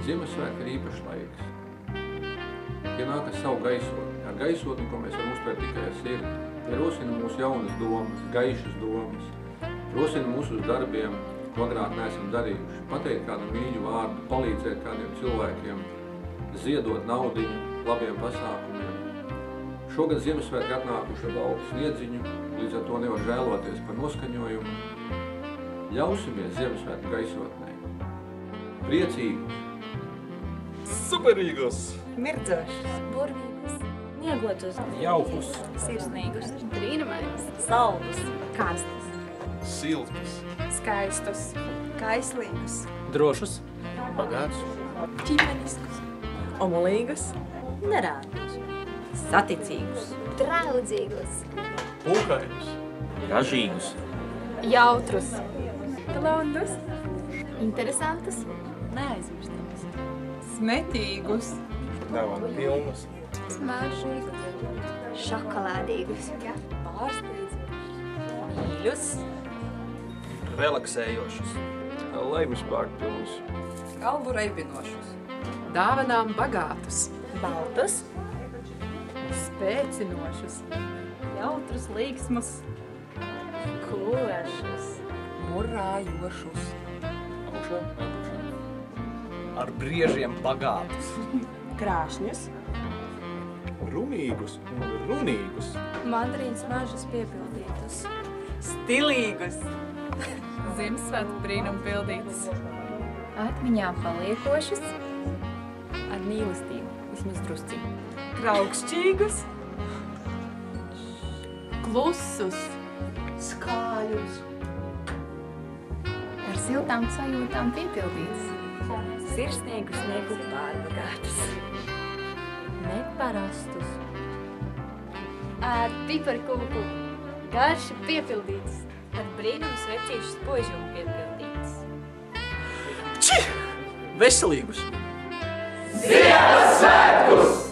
Ziemassvētki ir īpašs laiks. Tie nāk ar savu gaisotni. Ar gaisotni, ko mēs varam uztvērt tikai ar sirdi. Tie rosina mūsu jaunas domas, gaišas domas. Rosina mūsu uz darbiem, ko agrāk neesam darījuši. Pateikt kādu mīļu vārdu, palīdzēt kādiem cilvēkiem, ziedot naudiņu labiem pasākumiem. Šogad Ziemassvētki atnākuši ar baltu sliedziņu, līdz ar to nevar žēloties par noskaņojumu. Ļausimies Ziemassvētku gaisotnē. Priecīgus! Superīgus! Mirdzošus, burvīgus, miegotus, Jaukus! sirsnīgus, brīnumainus, saldus, karstus, Siltus! skaistus, kaislīgus, Drošus, Bagātus! ģimeniskus, omulīgus, nerādīgus, saticīgus, draudzīgus, Pūkainus! ražīgus, jautrus, blondus, interesantus, neaizmirstamus, smetīgus, Dāvanu pilnus! smaržīgus, šokolādīgus, pārsteidzošus, mīļus, Relaksējošus! Laimes pārpilnus! galvu reibinošus, Dāvanām bagātus, baltus, spēcinošus, jautrus līgsmus, košus, murājošus, Augšā, ar briežiem bagātus! krāšņus, Rumīgus un runīgus! mandarīnu smaržas piepildītus, stilīgus, Ziemassvētku brīnumu pildītus, atmiņā paliekošus, ar mīlestību, vismaz drusciņu, kraukšķīgus, klusus, skāļus, ar siltām sajūtām piepildītus, sirsnīgus, sniegu pārbagātus, neparastus, ar piparkūku garšu piepildītus, ar brīnumu svecīšu spožumu piepildītus. veselīgus! Ziemassvētkus!